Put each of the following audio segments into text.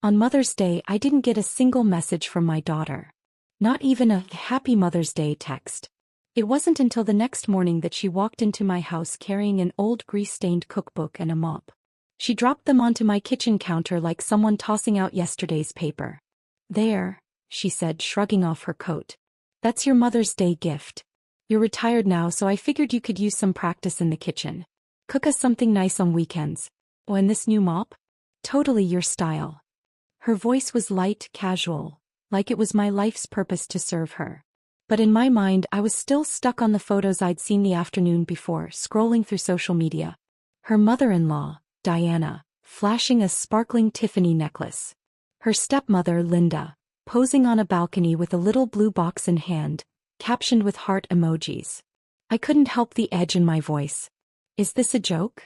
On Mother's Day, I didn't get a single message from my daughter. Not even a Happy Mother's Day text. It wasn't until the next morning that she walked into my house carrying an old grease-stained cookbook and a mop. She dropped them onto my kitchen counter like someone tossing out yesterday's paper. "There," she said, shrugging off her coat. "That's your Mother's Day gift. You're retired now, so I figured you could use some practice in the kitchen. Cook us something nice on weekends. Oh, and this new mop? Totally your style." Her voice was light, casual, like it was my life's purpose to serve her. But in my mind, I was still stuck on the photos I'd seen the afternoon before, scrolling through social media. Her mother-in-law, Diana, flashing a sparkling Tiffany necklace. Her stepmother, Linda, posing on a balcony with a little blue box in hand, captioned with heart emojis. I couldn't help the edge in my voice. "Is this a joke?"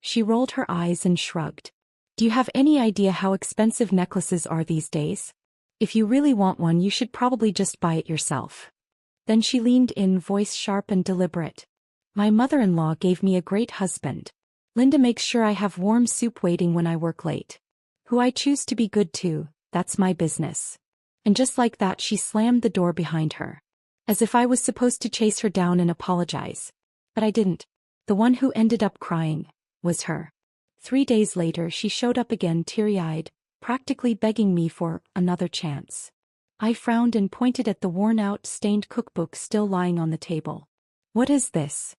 She rolled her eyes and shrugged. "Do you have any idea how expensive necklaces are these days? If you really want one, you should probably just buy it yourself." Then she leaned in, voice sharp and deliberate. "My mother-in-law gave me a great husband. Linda makes sure I have warm soup waiting when I work late. Who I choose to be good to, that's my business." And just like that, she slammed the door behind her. As if I was supposed to chase her down and apologize. But I didn't. The one who ended up crying was her. 3 days later, she showed up again, teary-eyed, practically begging me for another chance. I frowned and pointed at the worn-out, stained cookbook still lying on the table. "What is this?"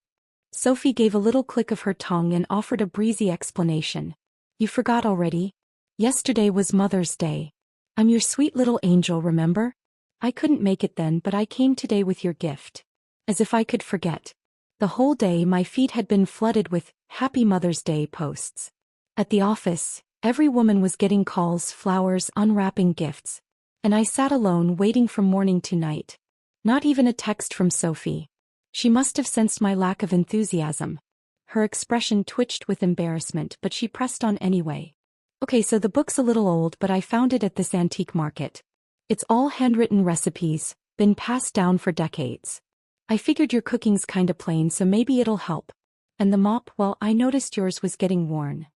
Sophie gave a little click of her tongue and offered a breezy explanation. "You forgot already? Yesterday was Mother's Day. I'm your sweet little angel, remember? I couldn't make it then, but I came today with your gift." As if I could forget. The whole day my feed had been flooded with Happy Mother's Day posts. At the office, every woman was getting calls, flowers, unwrapping gifts. And I sat alone waiting from morning to night. Not even a text from Sophie. She must have sensed my lack of enthusiasm. Her expression twitched with embarrassment, but she pressed on anyway. "Okay, so the book's a little old, but I found it at this antique market. It's all handwritten recipes, been passed down for decades. I figured your cooking's kinda plain, so maybe it'll help. And the mop, well, I noticed yours was getting worn."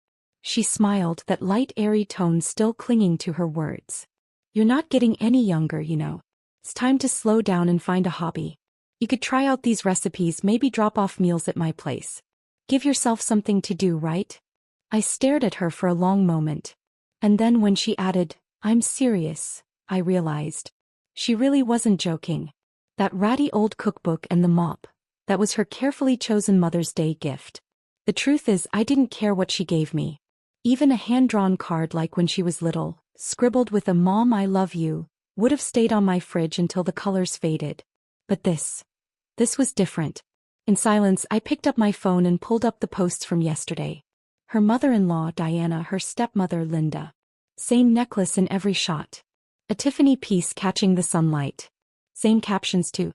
She smiled, that light airy tone still clinging to her words. "You're not getting any younger, you know. It's time to slow down and find a hobby. You could try out these recipes, maybe drop off meals at my place. Give yourself something to do, right?" I stared at her for a long moment. And then when she added, "I'm serious," I realized. She really wasn't joking. That ratty old cookbook and the mop, that was her carefully chosen Mother's Day gift. The truth is, I didn't care what she gave me. Even a hand-drawn card like when she was little, scribbled with a "Mom, I love you," would have stayed on my fridge until the colors faded. But this was different. In silence, I picked up my phone and pulled up the posts from yesterday. Her mother-in-law, Diana, her stepmother, Linda. Same necklace in every shot. A Tiffany piece catching the sunlight. Same captions too.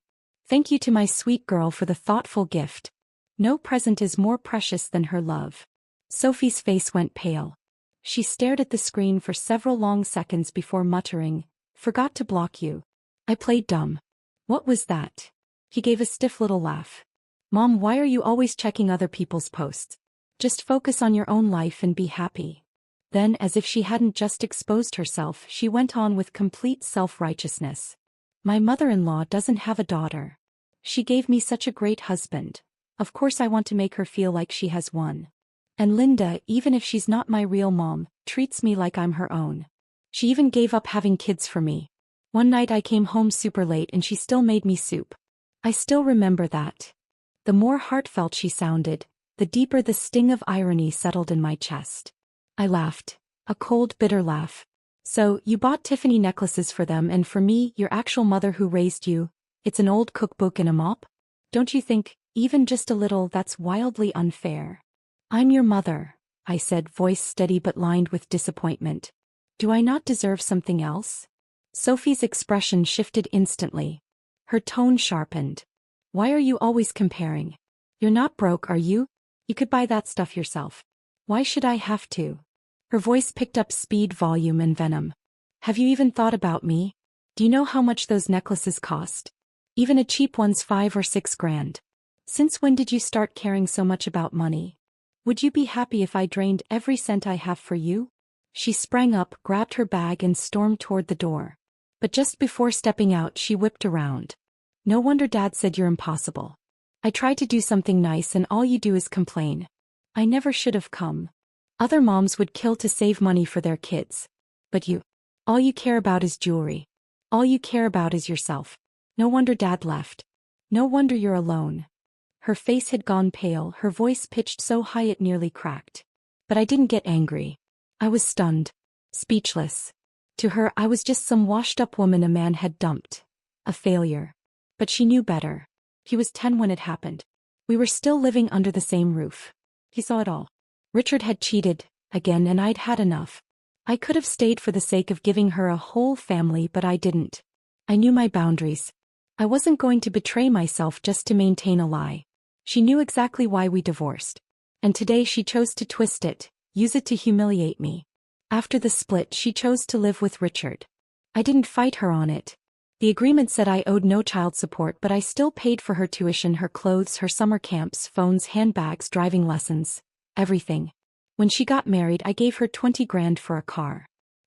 "Thank you to my sweet girl for the thoughtful gift. No present is more precious than her love." Sophie's face went pale. She stared at the screen for several long seconds before muttering, "Forgot to block you." I played dumb. "What was that?" He gave a stiff little laugh. "Mom, why are you always checking other people's posts? Just focus on your own life and be happy." Then, as if she hadn't just exposed herself, she went on with complete self-righteousness. "My mother-in-law doesn't have a daughter. She gave me such a great husband. Of course I want to make her feel like she has one. And Linda, even if she's not my real mom, treats me like I'm her own. She even gave up having kids for me. One night I came home super late and she still made me soup. I still remember that." The more heartfelt she sounded, the deeper the sting of irony settled in my chest. I laughed. A cold, bitter laugh. "So, you bought Tiffany necklaces for them, and for me, your actual mother who raised you, it's an old cookbook and a mop? Don't you think, even just a little, that's wildly unfair?" "I'm your mother," I said, voice steady but lined with disappointment. "Do I not deserve something else?" Sophie's expression shifted instantly. Her tone sharpened. "Why are you always comparing? You're not broke, are you? You could buy that stuff yourself. Why should I have to?" Her voice picked up speed, volume, and venom. "Have you even thought about me? Do you know how much those necklaces cost? Even a cheap one's 5 or 6 grand. Since when did you start caring so much about money? Would you be happy if I drained every cent I have for you?" She sprang up, grabbed her bag and stormed toward the door. But just before stepping out she whipped around. No wonder Dad said you're impossible. I tried to do something nice and all you do is complain. I never should have come. Other moms would kill to save money for their kids. But you. All you care about is jewelry. All you care about is yourself. No wonder Dad left. No wonder you're alone. Her face had gone pale, her voice pitched so high it nearly cracked. But I didn't get angry. I was stunned. Speechless. To her, I was just some washed-up woman a man had dumped. A failure. But she knew better. He was 10 when it happened. We were still living under the same roof. He saw it all. Richard had cheated, again, and I'd had enough. I could have stayed for the sake of giving her a whole family, but I didn't. I knew my boundaries. I wasn't going to betray myself just to maintain a lie. She knew exactly why we divorced. And today she chose to twist it, use it to humiliate me. After the split, she chose to live with Richard. I didn't fight her on it. The agreement said I owed no child support, but I still paid for her tuition, her clothes, her summer camps, phones, handbags, driving lessons. Everything. When she got married, I gave her 20 grand for a car.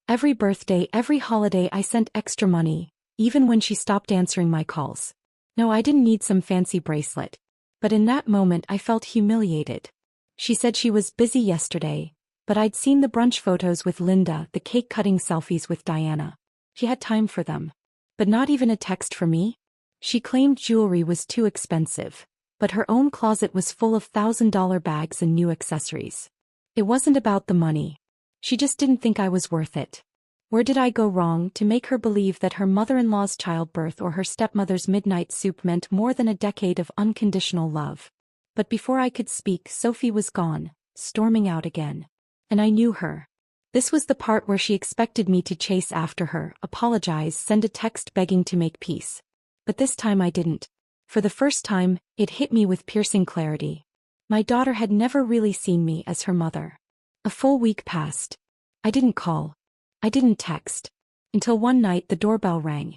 Every birthday, every holiday, I sent extra money, even when she stopped answering my calls. No, I didn't need some fancy bracelet. But in that moment, I felt humiliated. She said she was busy yesterday, but I'd seen the brunch photos with Linda, the cake-cutting selfies with Diana. She had time for them. But not even a text for me? She claimed jewelry was too expensive, but her own closet was full of $1,000 bags and new accessories. It wasn't about the money. She just didn't think I was worth it. Where did I go wrong to make her believe that her mother-in-law's childbirth or her stepmother's midnight soup meant more than a decade of unconditional love? But before I could speak, Sophie was gone, storming out again. And I knew her. This was the part where she expected me to chase after her, apologize, send a text begging to make peace. But this time I didn't. For the first time, it hit me with piercing clarity. My daughter had never really seen me as her mother. A full week passed. I didn't call. I didn't text. Until one night the doorbell rang.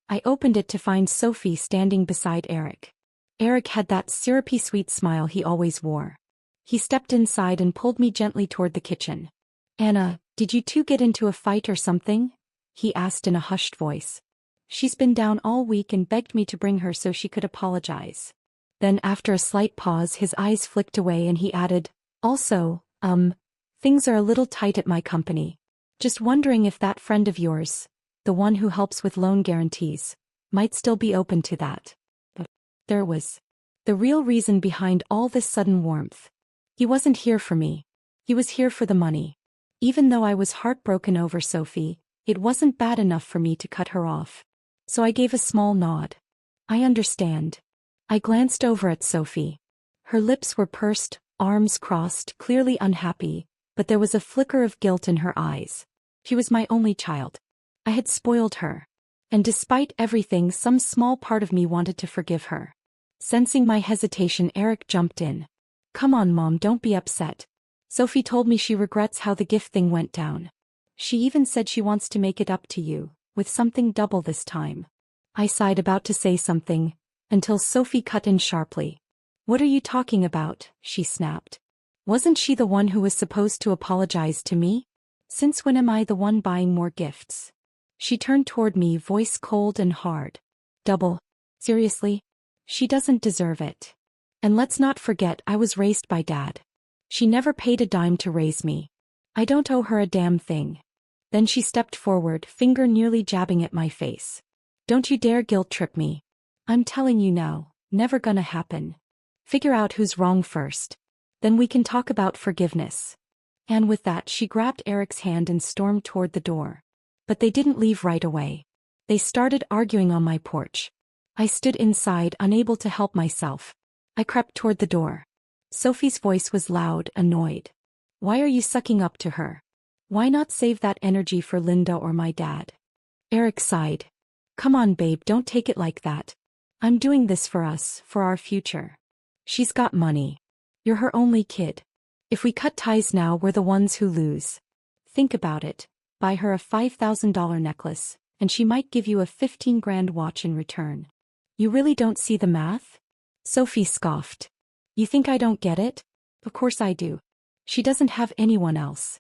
I opened it to find Sophie standing beside Eric. Eric had that syrupy sweet smile he always wore. He stepped inside and pulled me gently toward the kitchen. "Anna, did you two get into a fight or something?" he asked in a hushed voice. "She's been down all week and begged me to bring her so she could apologize." Then after a slight pause his eyes flicked away and he added, "Also, things are a little tight at my company. Just wondering if that friend of yours, the one who helps with loan guarantees, might still be open to that." But there was the real reason behind all this sudden warmth. He wasn't here for me. He was here for the money. Even though I was heartbroken over Sophie, it wasn't bad enough for me to cut her off. So I gave a small nod. "I understand." I glanced over at Sophie. Her lips were pursed, arms crossed, clearly unhappy, but there was a flicker of guilt in her eyes. She was my only child. I had spoiled her. And despite everything, some small part of me wanted to forgive her. Sensing my hesitation, Eric jumped in. "Come on, Mom, don't be upset. Sophie told me she regrets how the gift thing went down. She even said she wants to make it up to you, with something double this time." I sighed, about to say something, until Sophie cut in sharply. "What are you talking about?" she snapped. "Wasn't she the one who was supposed to apologize to me? Since when am I the one buying more gifts?" She turned toward me, voice cold and hard. "Double? Seriously? She doesn't deserve it. And let's not forget I was raised by Dad. She never paid a dime to raise me. I don't owe her a damn thing." Then she stepped forward, finger nearly jabbing at my face. "Don't you dare guilt trip me. I'm telling you now, never gonna happen. Figure out who's wrong first. Then we can talk about forgiveness." And with that she grabbed Eric's hand and stormed toward the door. But they didn't leave right away. They started arguing on my porch. I stood inside, unable to help myself. I crept toward the door. Sophie's voice was loud, annoyed. "Why are you sucking up to her? Why not save that energy for Linda or my dad?" Eric sighed. "Come on, babe, don't take it like that. I'm doing this for us, for our future. She's got money. You're her only kid. If we cut ties now, we're the ones who lose. Think about it. Buy her a $5,000 necklace, and she might give you a 15 grand watch in return. You really don't see the math?" Sophie scoffed. "You think I don't get it? Of course I do. She doesn't have anyone else.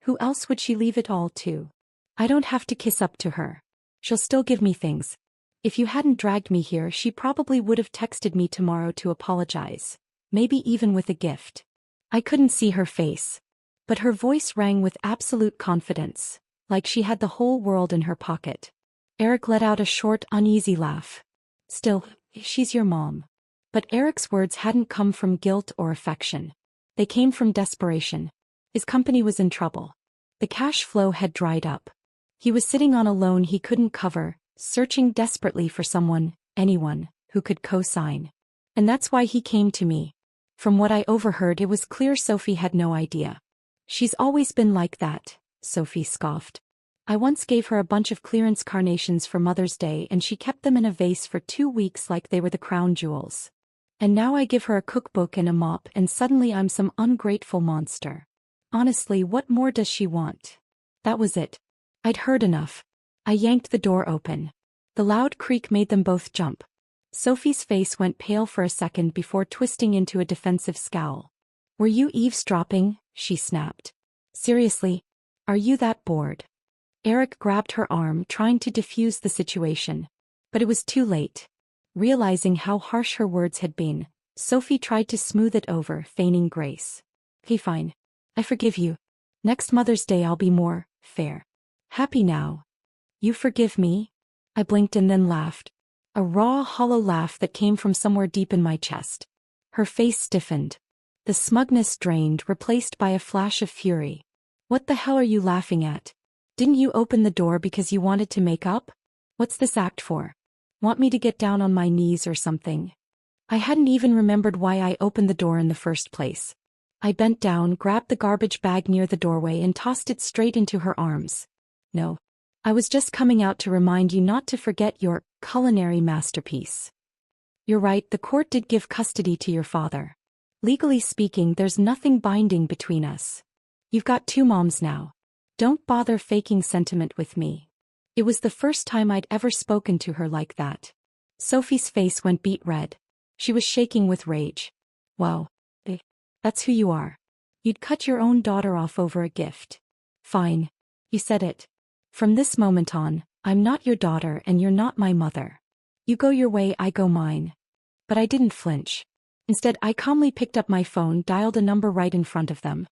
Who else would she leave it all to? I don't have to kiss up to her. She'll still give me things. If you hadn't dragged me here, she probably would have texted me tomorrow to apologize. Maybe even with a gift. I couldn't see her face. But her voice rang with absolute confidence, like she had the whole world in her pocket. Eric let out a short, uneasy laugh. Still, she's your mom. But Eric's words hadn't come from guilt or affection. They came from desperation. His company was in trouble. The cash flow had dried up. He was sitting on a loan he couldn't cover, searching desperately for someone, anyone, who could co-sign. And that's why he came to me. From what I overheard, it was clear Sophie had no idea. She's always been like that, Sophie scoffed. I once gave her a bunch of clearance carnations for Mother's Day and she kept them in a vase for 2 weeks like they were the crown jewels. And now I give her a cookbook and a mop and suddenly I'm some ungrateful monster. Honestly, what more does she want? That was it. I'd heard enough. I yanked the door open. The loud creak made them both jump. Sophie's face went pale for a second before twisting into a defensive scowl. Were you eavesdropping? She snapped. Seriously? Are you that bored? Eric grabbed her arm, trying to defuse the situation. But it was too late. Realizing how harsh her words had been, Sophie tried to smooth it over, feigning grace. Okay, fine. I forgive you. Next Mother's Day I'll be more fair. Happy now. You forgive me? I blinked and then laughed. A raw, hollow laugh that came from somewhere deep in my chest. Her face stiffened. The smugness drained, replaced by a flash of fury. What the hell are you laughing at? Didn't you open the door because you wanted to make up? What's this act for? Want me to get down on my knees or something? I hadn't even remembered why I opened the door in the first place. I bent down, grabbed the garbage bag near the doorway and tossed it straight into her arms. No. I was just coming out to remind you not to forget your culinary masterpiece. You're right, the court did give custody to your father. Legally speaking, there's nothing binding between us. You've got 2 moms now. Don't bother faking sentiment with me. It was the first time I'd ever spoken to her like that. Sophie's face went beet red. She was shaking with rage. Wow. That's who you are. You'd cut your own daughter off over a gift. Fine. You said it. From this moment on, I'm not your daughter and you're not my mother. You go your way, I go mine. But I didn't flinch. Instead, I calmly picked up my phone, dialed a number right in front of them.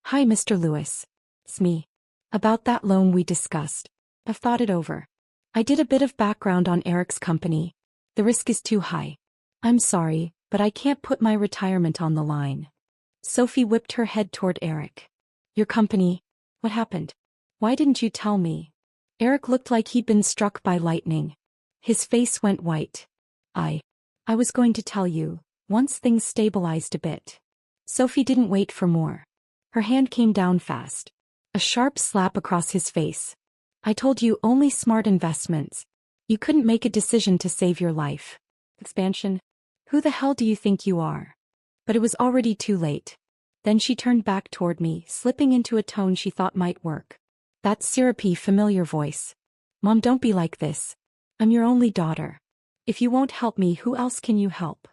Hi, Mr. Lewis. It's me. About that loan we discussed. I've thought it over. I did a bit of background on Eric's company. The risk is too high. I'm sorry, but I can't put my retirement on the line. Sophie whipped her head toward Eric. Your company? What happened? Why didn't you tell me? Eric looked like he'd been struck by lightning. His face went white. I was going to tell you, once things stabilized a bit. Sophie didn't wait for more. Her hand came down fast. A sharp slap across his face. I told you only smart investments. You couldn't make a decision to save your life. Expansion? Who the hell do you think you are? But it was already too late. Then she turned back toward me, slipping into a tone she thought might work. That syrupy, familiar voice. Mom, don't be like this. I'm your only daughter. If you won't help me, who else can you help?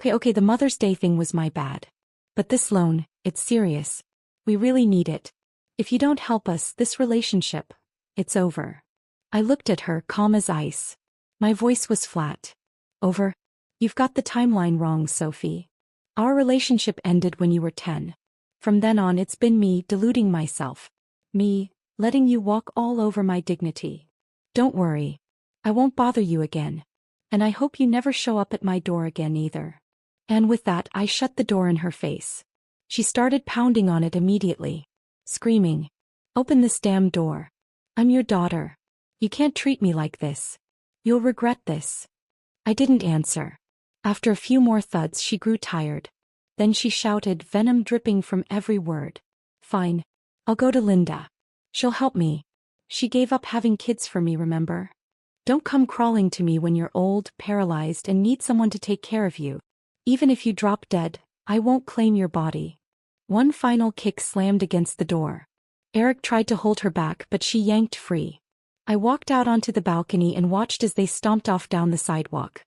Okay, the Mother's Day thing was my bad. But this loan, it's serious. We really need it. If you don't help us, this relationship, it's over. I looked at her, calm as ice. My voice was flat. Over? You've got the timeline wrong, Sophie. Our relationship ended when you were 10. From then on, it's been me deluding myself. Me, letting you walk all over my dignity. Don't worry. I won't bother you again. And I hope you never show up at my door again either. And with that, I shut the door in her face. She started pounding on it immediately, screaming, "Open this damn door. I'm your daughter. You can't treat me like this. You'll regret this." I didn't answer. After a few more thuds, she grew tired. Then she shouted, venom dripping from every word. Fine. I'll go to Linda. She'll help me. She gave up having kids for me, remember? Don't come crawling to me when you're old, paralyzed, and need someone to take care of you. Even if you drop dead, I won't claim your body. One final kick slammed against the door. Eric tried to hold her back, but she yanked free. I walked out onto the balcony and watched as they stomped off down the sidewalk.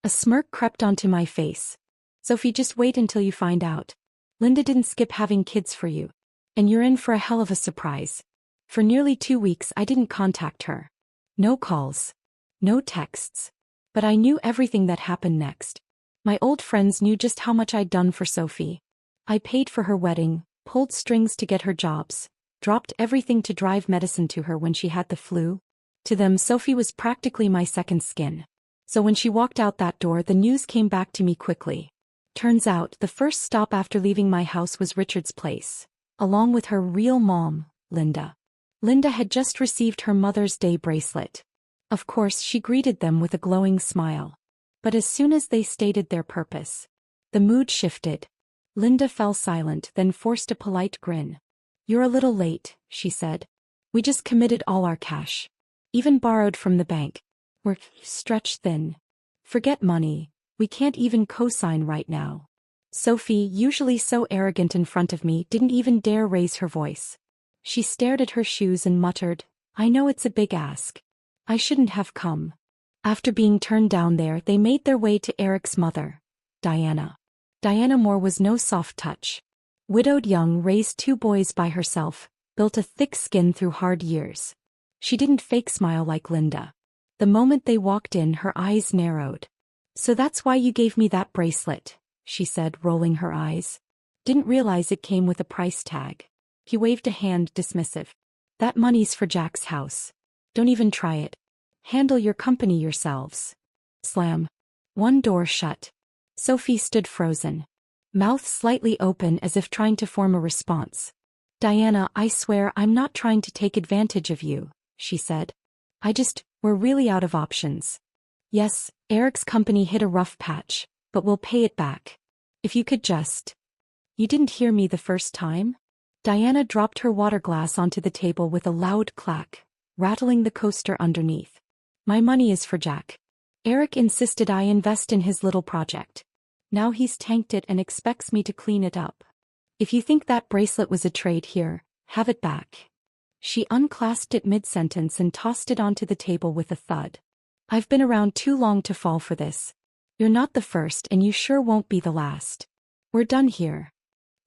A smirk crept onto my face. Sophie, just wait until you find out. Linda didn't skip having kids for you. And you're in for a hell of a surprise. For nearly 2 weeks I didn't contact her. No calls. No texts. But I knew everything that happened next. My old friends knew just how much I'd done for Sophie. I paid for her wedding, pulled strings to get her jobs, dropped everything to drive medicine to her when she had the flu. To them, Sophie was practically my second skin. So when she walked out that door, the news came back to me quickly. Turns out, the first stop after leaving my house was Richard's place, along with her real mom, Linda. Linda had just received her Mother's Day bracelet. Of course, she greeted them with a glowing smile. But as soon as they stated their purpose, the mood shifted. Linda fell silent, then forced a polite grin. "You're a little late," she said. "We just committed all our cash. Even borrowed from the bank. We're stretched thin. Forget money, we can't even co-sign right now." Sophie, usually so arrogant in front of me, didn't even dare raise her voice. She stared at her shoes and muttered, "I know it's a big ask. I shouldn't have come." After being turned down there, they made their way to Eric's mother, Diana. Diana Moore was no soft touch. Widowed young, raised 2 boys by herself, built a thick skin through hard years. She didn't fake smile like Linda. The moment they walked in, her eyes narrowed. "So that's why you gave me that bracelet," she said, rolling her eyes. "Didn't realize it came with a price tag." He waved a hand, dismissive. "That money's for Jack's house. Don't even try it. Handle your company yourselves." Slam. One door shut. Sophie stood frozen, mouth slightly open as if trying to form a response. "Diana, I swear I'm not trying to take advantage of you," she said. We're really out of options. Yes, Eric's company hit a rough patch, but we'll pay it back. If you could just..." "You didn't hear me the first time?" Diana dropped her water glass onto the table with a loud clack, rattling the coaster underneath. "My money is for Jack. Eric insisted I invest in his little project. Now he's tanked it and expects me to clean it up. If you think that bracelet was a trade, here, have it back." She unclasped it mid-sentence and tossed it onto the table with a thud. "I've been around too long to fall for this. You're not the first and you sure won't be the last. We're done here."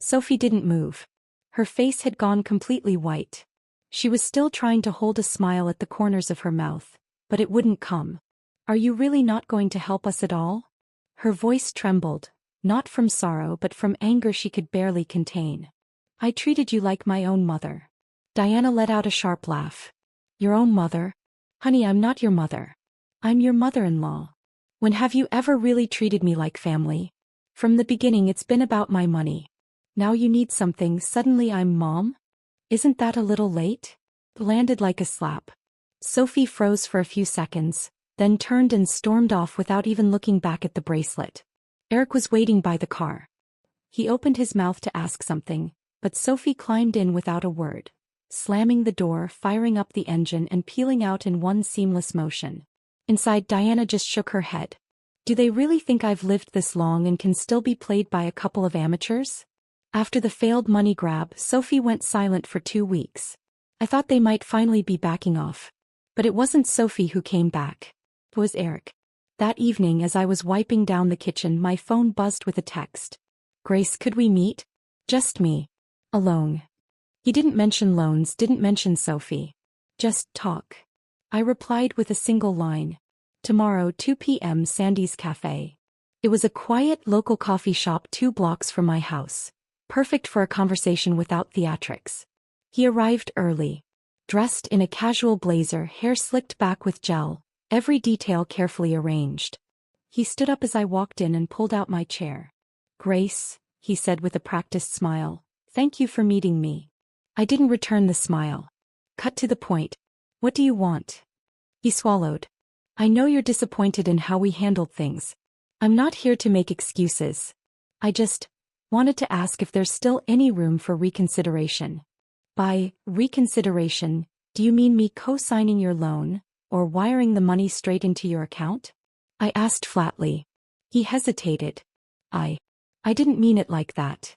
Sophie didn't move. Her face had gone completely white. She was still trying to hold a smile at the corners of her mouth, but it wouldn't come. "Are you really not going to help us at all?" Her voice trembled, not from sorrow but from anger she could barely contain. "I treated you like my own mother." Diana let out a sharp laugh. "Your own mother? Honey, I'm not your mother. I'm your mother-in-law. When have you ever really treated me like family? From the beginning it's been about my money. Now you need something, suddenly I'm mom? Isn't that a little late?" Landed like a slap. Sophie froze for a few seconds, then turned and stormed off without even looking back at the bracelet. Eric was waiting by the car. He opened his mouth to ask something, but Sophie climbed in without a word, slamming the door, firing up the engine and peeling out in one seamless motion. Inside, Diana just shook her head. "Do they really think I've lived this long and can still be played by a couple of amateurs?" After the failed money grab, Sophie went silent for 2 weeks. I thought they might finally be backing off. But it wasn't Sophie who came back. It was Eric. That evening, as I was wiping down the kitchen, my phone buzzed with a text. "Grace, could we meet? Just me. Alone." He didn't mention loans, didn't mention Sophie. Just talk. I replied with a single line. "Tomorrow, 2 p.m. Sandy's Cafe." It was a quiet local coffee shop 2 blocks from my house. Perfect for a conversation without theatrics. He arrived early. Dressed in a casual blazer, hair slicked back with gel, every detail carefully arranged. He stood up as I walked in and pulled out my chair. "Grace," he said with a practiced smile, "thank you for meeting me." I didn't return the smile. Cut to the point. "What do you want?" He swallowed. "I know you're disappointed in how we handled things. I'm not here to make excuses. I just wanted to ask if there's still any room for reconsideration." "By reconsideration, do you mean me co-signing your loan, or wiring the money straight into your account?" I asked flatly. He hesitated. I didn't mean it like that."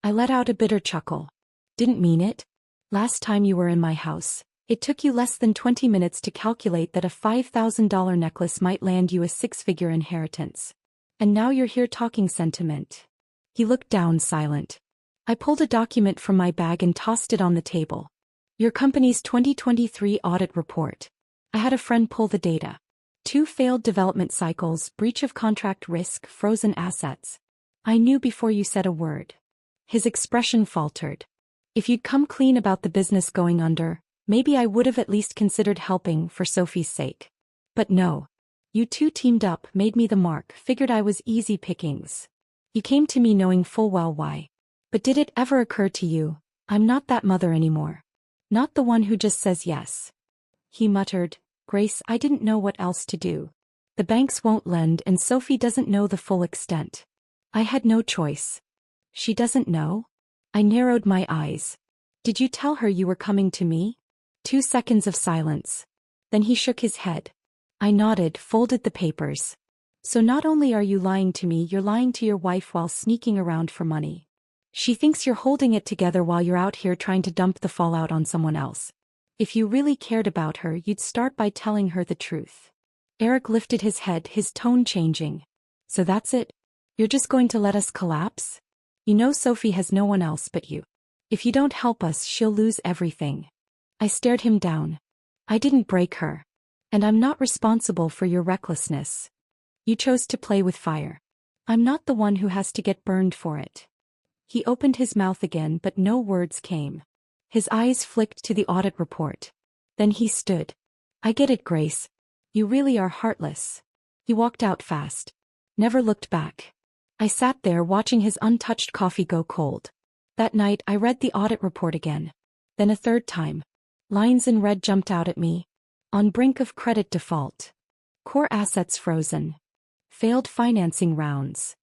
I let out a bitter chuckle. "Didn't mean it? Last time you were in my house, it took you less than 20 minutes to calculate that a $5,000 necklace might land you a 6-figure inheritance. And now you're here talking sentiment." He looked down, silent. I pulled a document from my bag and tossed it on the table. Your company's 2023 audit report. I had a friend pull the data. 2 failed development cycles, breach of contract risk, frozen assets. I knew before you said a word. His expression faltered. If you'd come clean about the business going under, maybe I would have at least considered helping for Sophie's sake. But no. You two teamed up, made me the mark, figured I was easy pickings. You came to me knowing full well why. But did it ever occur to you, I'm not that mother anymore. Not the one who just says yes. He muttered, Grace, I didn't know what else to do. The banks won't lend and Sophie doesn't know the full extent. I had no choice. She doesn't know? I narrowed my eyes. Did you tell her you were coming to me? 2 seconds of silence. Then he shook his head. I nodded, folded the papers. So not only are you lying to me, you're lying to your wife while sneaking around for money. She thinks you're holding it together while you're out here trying to dump the fallout on someone else. If you really cared about her, you'd start by telling her the truth. Eric lifted his head, his tone changing. So that's it? You're just going to let us collapse? You know Sophie has no one else but you. If you don't help us, she'll lose everything. I stared him down. I didn't break her. And I'm not responsible for your recklessness. You chose to play with fire. I'm not the one who has to get burned for it. He opened his mouth again, but no words came. His eyes flicked to the audit report. Then he stood. I get it, Grace. You really are heartless. He walked out fast. Never looked back. I sat there watching his untouched coffee go cold. That night I read the audit report again. Then a third time. Lines in red jumped out at me. On brink of credit default. Core assets frozen. Failed financing rounds.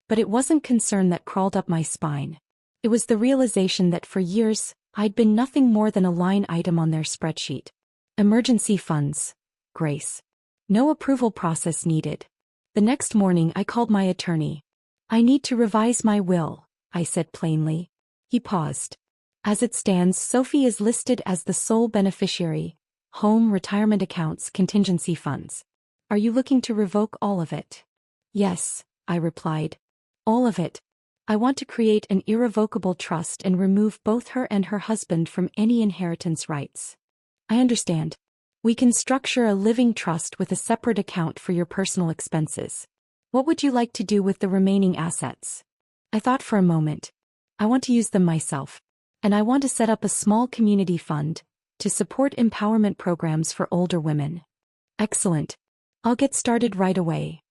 But it wasn't concern that crawled up my spine. It was the realization that for years, I'd been nothing more than a line item on their spreadsheet. Emergency funds. Grace. No approval process needed. The next morning I called my attorney. I need to revise my will, I said plainly. He paused. As it stands, Sophie is listed as the sole beneficiary. Home, retirement accounts, contingency funds. Are you looking to revoke all of it? Yes, I replied. All of it. I want to create an irrevocable trust and remove both her and her husband from any inheritance rights. I understand. We can structure a living trust with a separate account for your personal expenses. What would you like to do with the remaining assets? I thought for a moment. I want to use them myself. And I want to set up a small community fund to support empowerment programs for older women. Excellent. I'll get started right away.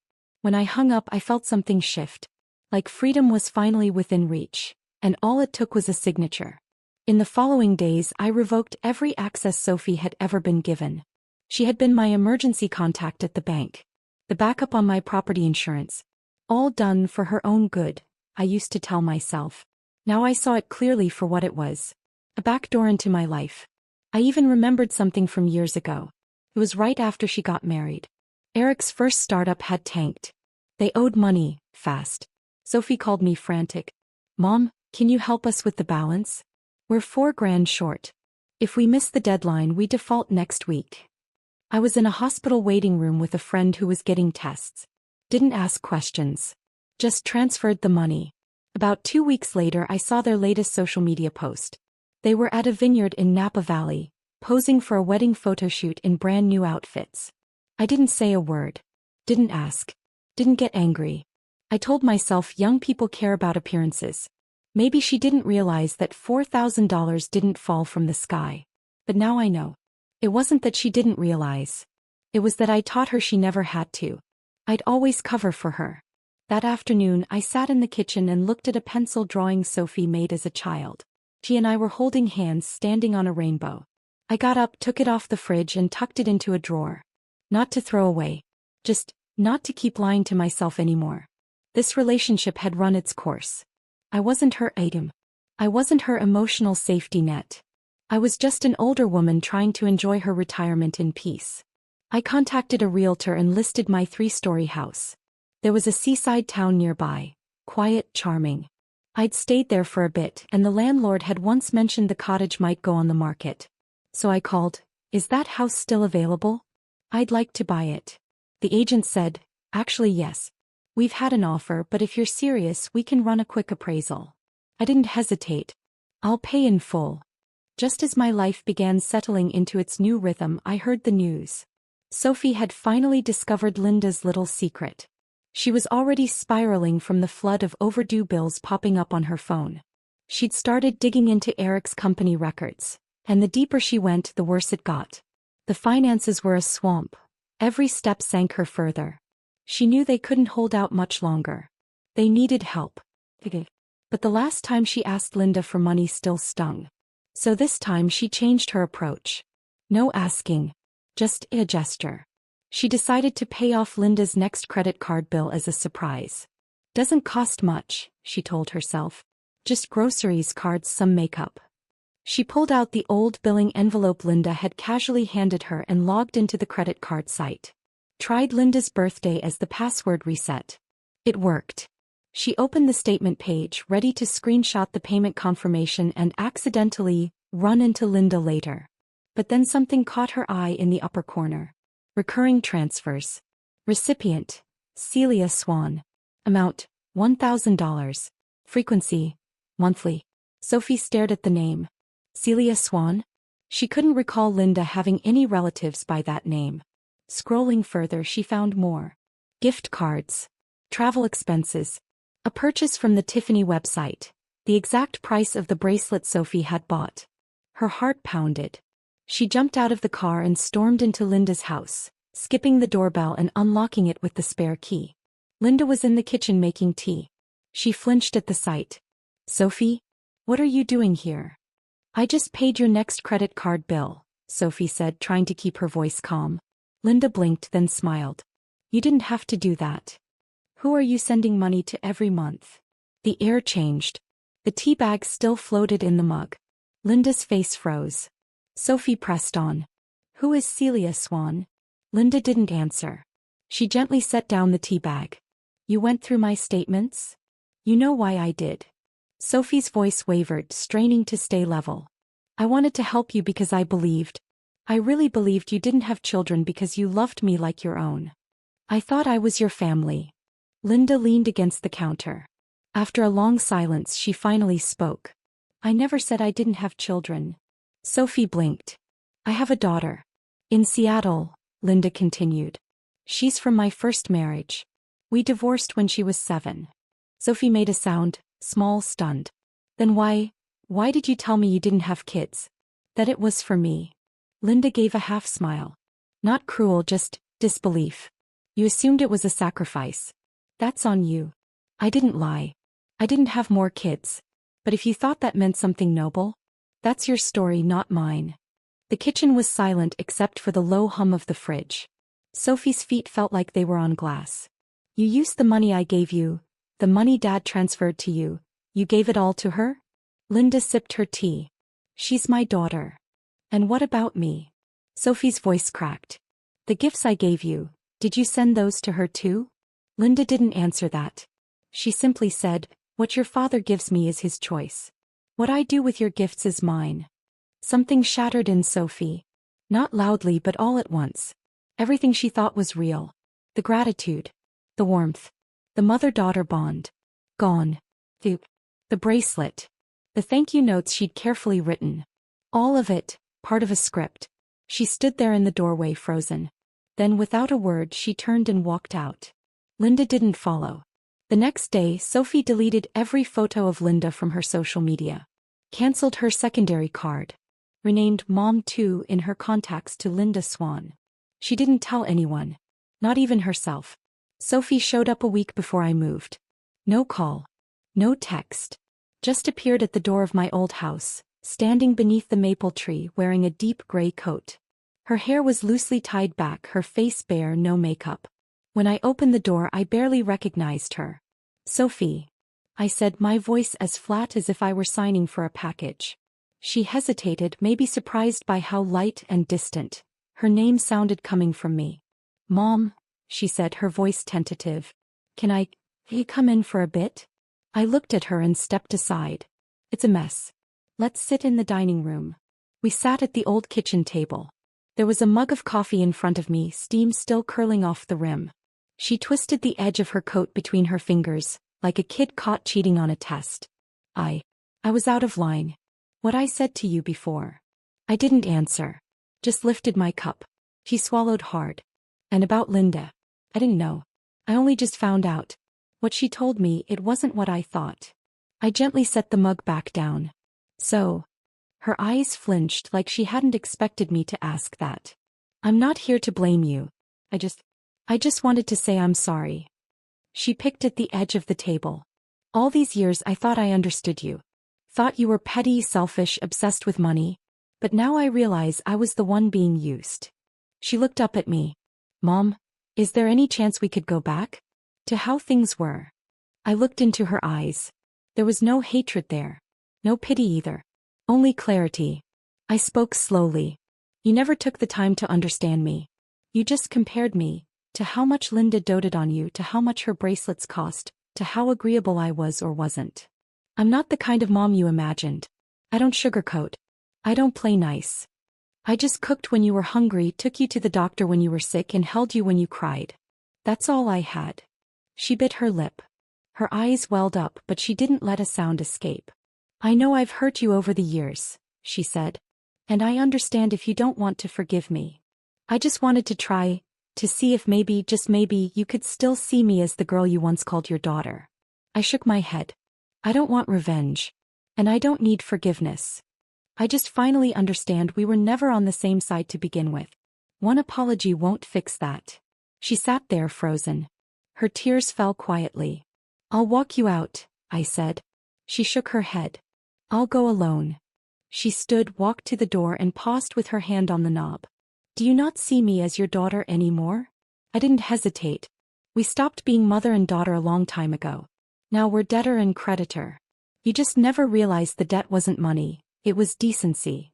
When I hung up, I felt something shift. Like freedom was finally within reach, and all it took was a signature. In the following days, I revoked every access Sophie had ever been given. She had been my emergency contact at the bank, the backup on my property insurance. All done for her own good, I used to tell myself. Now I saw it clearly for what it was. A backdoor into my life. I even remembered something from years ago. It was right after she got married. Eric's first startup had tanked. They owed money, fast. Sophie called me frantic. Mom, can you help us with the balance? We're $4,000 short. If we miss the deadline, we default next week. I was in a hospital waiting room with a friend who was getting tests. Didn't ask questions. Just transferred the money. About 2 weeks later, I saw their latest social media post. They were at a vineyard in Napa Valley, posing for a wedding photo shoot in brand new outfits. I didn't say a word. Didn't ask. Didn't get angry. I told myself young people care about appearances. Maybe she didn't realize that $4,000 didn't fall from the sky. But now I know. It wasn't that she didn't realize. It was that I taught her she never had to. I'd always cover for her. That afternoon, I sat in the kitchen and looked at a pencil drawing Sophie made as a child. She and I were holding hands standing on a rainbow. I got up, took it off the fridge and tucked it into a drawer. Not to throw away. Just not to keep lying to myself anymore. This relationship had run its course. I wasn't her item. I wasn't her emotional safety net. I was just an older woman trying to enjoy her retirement in peace. I contacted a realtor and listed my 3-story house. There was a seaside town nearby, quiet, charming. I'd stayed there for a bit and the landlord had once mentioned the cottage might go on the market. So I called, "Is that house still available? I'd like to buy it." The agent said, "Actually yes. We've had an offer, but if you're serious, we can run a quick appraisal." I didn't hesitate. I'll pay in full. Just as my life began settling into its new rhythm, I heard the news. Sophie had finally discovered Linda's little secret. She was already spiraling from the flood of overdue bills popping up on her phone. She'd started digging into Eric's company records, and the deeper she went, the worse it got. The finances were a swamp. Every step sank her further. She knew they couldn't hold out much longer. They needed help. But the last time she asked Linda for money still stung. So this time she changed her approach. No asking. Just a gesture. She decided to pay off Linda's next credit card bill as a surprise. Doesn't cost much, she told herself. Just groceries, cards, some makeup. She pulled out the old billing envelope Linda had casually handed her and logged into the credit card site. Tried Linda's birthday as the password reset. It worked. She opened the statement page, ready to screenshot the payment confirmation and accidentally run into Linda later. But then something caught her eye in the upper corner. Recurring transfers. Recipient: Celia Swan. Amount: $1,000. Frequency: monthly. Sophie stared at the name. Celia Swan? She couldn't recall Linda having any relatives by that name. Scrolling further, she found more. Gift cards. Travel expenses. A purchase from the Tiffany website. The exact price of the bracelet Sophie had bought. Her heart pounded. She jumped out of the car and stormed into Linda's house, skipping the doorbell and unlocking it with the spare key. Linda was in the kitchen making tea. She flinched at the sight. Sophie? What are you doing here? I just paid your next credit card bill, Sophie said, trying to keep her voice calm. Linda blinked, then smiled. You didn't have to do that. Who are you sending money to every month? The air changed. The tea bag still floated in the mug. Linda's face froze. Sophie pressed on. Who is Celia Swan? Linda didn't answer. She gently set down the tea bag. You went through my statements? You know why I did. Sophie's voice wavered, straining to stay level. I wanted to help you because I believed. I really believed you didn't have children because you loved me like your own. I thought I was your family. Linda leaned against the counter. After a long silence, she finally spoke. I never said I didn't have children. Sophie blinked. I have a daughter. In Seattle, Linda continued. She's from my first marriage. We divorced when she was 7. Sophie made a sound, small, stunned. Then why did you tell me you didn't have kids? That it was for me. Linda gave a half smile. Not cruel, just disbelief. You assumed it was a sacrifice. That's on you. I didn't lie. I didn't have more kids. But if you thought that meant something noble, that's your story, not mine. The kitchen was silent except for the low hum of the fridge. Sophie's feet felt like they were on glass. You used the money I gave you, the money Dad transferred to you. You gave it all to her? Linda sipped her tea. She's my daughter. And what about me? Sophie's voice cracked. The gifts I gave you, did you send those to her too? Linda didn't answer that. She simply said, what your father gives me is his choice. What I do with your gifts is mine. Something shattered in Sophie. Not loudly but all at once. Everything she thought was real. The gratitude. The warmth. The mother-daughter bond. Gone. The bracelet. The thank you notes she'd carefully written. All of it, part of a script. She stood there in the doorway, frozen. Then without a word she turned and walked out. Linda didn't follow. The next day, Sophie deleted every photo of Linda from her social media. Cancelled her secondary card. Renamed Mom 2 in her contacts to Linda Swan. She didn't tell anyone. Not even herself. Sophie showed up a week before I moved. No call. No text. Just appeared at the door of my old house, standing beneath the maple tree wearing a deep gray coat. Her hair was loosely tied back, her face bare, no makeup. When I opened the door I barely recognized her. Sophie. I said, my voice as flat as if I were signing for a package. She hesitated, maybe surprised by how light and distant her name sounded coming from me. Mom, she said, her voice tentative. Can I come in for a bit? I looked at her and stepped aside. It's a mess. Let's sit in the dining room. We sat at the old kitchen table. There was a mug of coffee in front of me, steam still curling off the rim. She twisted the edge of her coat between her fingers, like a kid caught cheating on a test. I was out of line. What I said to you before. I didn't answer. Just lifted my cup. She swallowed hard. And about Linda. I didn't know. I only just found out. What she told me, it wasn't what I thought. I gently set the mug back down. So. Her eyes flinched like she hadn't expected me to ask that. I'm not here to blame you. I just wanted to say I'm sorry. She picked at the edge of the table. All these years I thought I understood you. Thought you were petty, selfish, obsessed with money. But now I realize I was the one being used. She looked up at me. Mom, is there any chance we could go back to how things were? I looked into her eyes. There was no hatred there. No pity either. Only clarity. I spoke slowly. You never took the time to understand me. You just compared me to how much Linda doted on you, to how much her bracelets cost, to how agreeable I was or wasn't. I'm not the kind of mom you imagined. I don't sugarcoat. I don't play nice. I just cooked when you were hungry, took you to the doctor when you were sick, and held you when you cried. That's all I had. She bit her lip. Her eyes welled up, but she didn't let a sound escape. I know I've hurt you over the years, she said. And I understand if you don't want to forgive me. I just wanted to try, to see if maybe, just maybe, you could still see me as the girl you once called your daughter. I shook my head. I don't want revenge. And I don't need forgiveness. I just finally understand we were never on the same side to begin with. One apology won't fix that. She sat there frozen. Her tears fell quietly. I'll walk you out, I said. She shook her head. I'll go alone. She stood, walked to the door, and paused with her hand on the knob. Do you not see me as your daughter anymore? I didn't hesitate. We stopped being mother and daughter a long time ago. Now we're debtor and creditor. You just never realized the debt wasn't money, it was decency.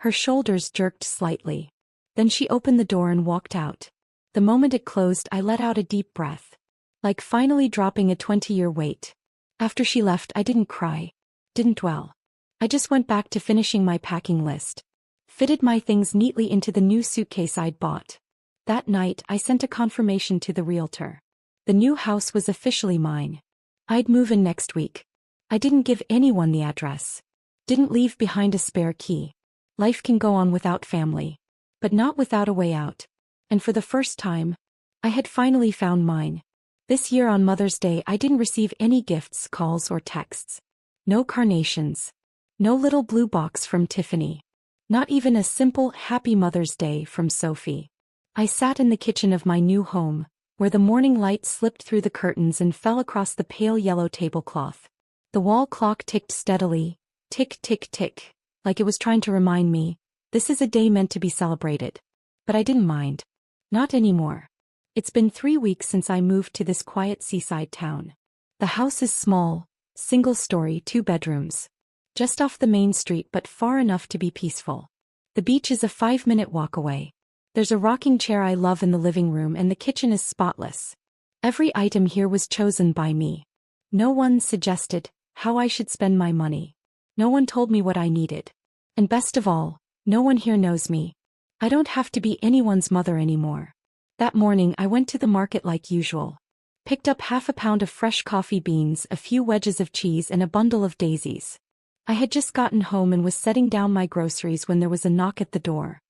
Her shoulders jerked slightly. Then she opened the door and walked out. The moment it closed, I let out a deep breath. Like finally dropping a 20-year weight. After she left, I didn't cry. Didn't dwell. I just went back to finishing my packing list. Fitted my things neatly into the new suitcase I'd bought. That night, I sent a confirmation to the realtor. The new house was officially mine. I'd move in next week. I didn't give anyone the address. Didn't leave behind a spare key. Life can go on without family. But not without a way out. And for the first time, I had finally found mine. This year on Mother's Day, I didn't receive any gifts, calls, or texts. No carnations. No little blue box from Tiffany. Not even a simple Happy Mother's Day from Sophie. I sat in the kitchen of my new home, where the morning light slipped through the curtains and fell across the pale yellow tablecloth. The wall clock ticked steadily, tick, tick, tick, like it was trying to remind me, this is a day meant to be celebrated. But I didn't mind. Not anymore. It's been 3 weeks since I moved to this quiet seaside town. The house is small, single-story, 2 bedrooms. Just off the main street but far enough to be peaceful. The beach is a 5-minute walk away. There's a rocking chair I love in the living room, and the kitchen is spotless. Every item here was chosen by me. No one suggested how I should spend my money. No one told me what I needed. And best of all, no one here knows me. I don't have to be anyone's mother anymore. That morning I went to the market like usual. Picked up half a pound of fresh coffee beans, a few wedges of cheese, and a bundle of daisies. I had just gotten home and was setting down my groceries when there was a knock at the door.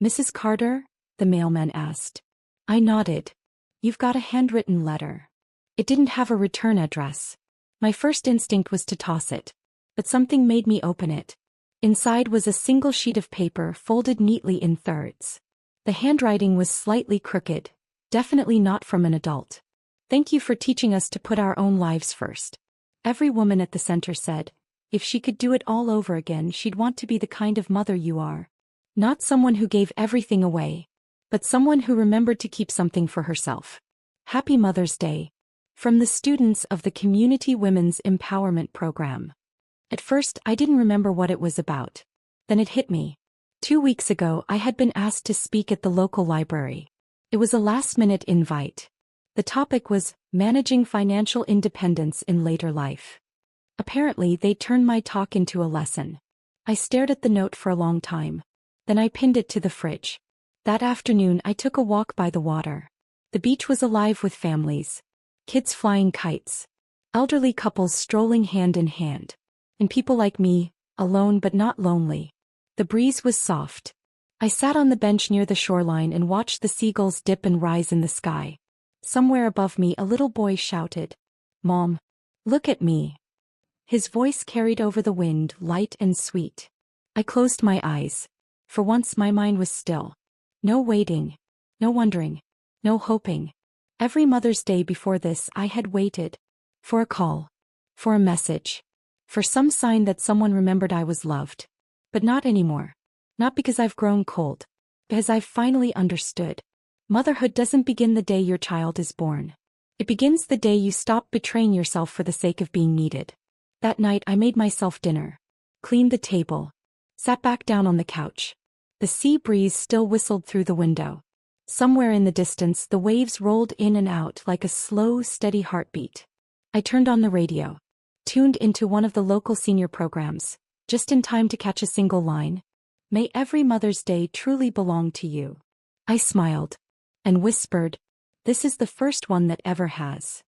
Mrs. Carter? The mailman asked. I nodded. You've got a handwritten letter. It didn't have a return address. My first instinct was to toss it. But something made me open it. Inside was a single sheet of paper folded neatly in thirds. The handwriting was slightly crooked, definitely not from an adult. Thank you for teaching us to put our own lives first. Every woman at the center said, if she could do it all over again, she'd want to be the kind of mother you are. Not someone who gave everything away, but someone who remembered to keep something for herself. Happy Mother's Day. From the students of the Community Women's Empowerment Program. At first, I didn't remember what it was about. Then it hit me. 2 weeks ago, I had been asked to speak at the local library. It was a last-minute invite. The topic was managing financial independence in later life. Apparently, they turned my talk into a lesson. I stared at the note for a long time. Then I pinned it to the fridge. That afternoon, I took a walk by the water. The beach was alive with families. Kids flying kites. Elderly couples strolling hand in hand. And people like me, alone but not lonely. The breeze was soft. I sat on the bench near the shoreline and watched the seagulls dip and rise in the sky. Somewhere above me a little boy shouted, "Mom, look at me." His voice carried over the wind, light and sweet. I closed my eyes. For once my mind was still. No waiting. No wondering. No hoping. Every Mother's Day before this I had waited. For a call. For a message. For some sign that someone remembered I was loved. But not anymore. Not because I've grown cold. Because I've finally understood. Motherhood doesn't begin the day your child is born. It begins the day you stop betraying yourself for the sake of being needed. That night I made myself dinner. Cleaned the table. Sat back down on the couch. The sea breeze still whistled through the window. Somewhere in the distance the waves rolled in and out like a slow, steady heartbeat. I turned on the radio. Tuned into one of the local senior programs, just in time to catch a single line. "May every Mother's Day truly belong to you." I smiled. And whispered, "This is the first one that ever has."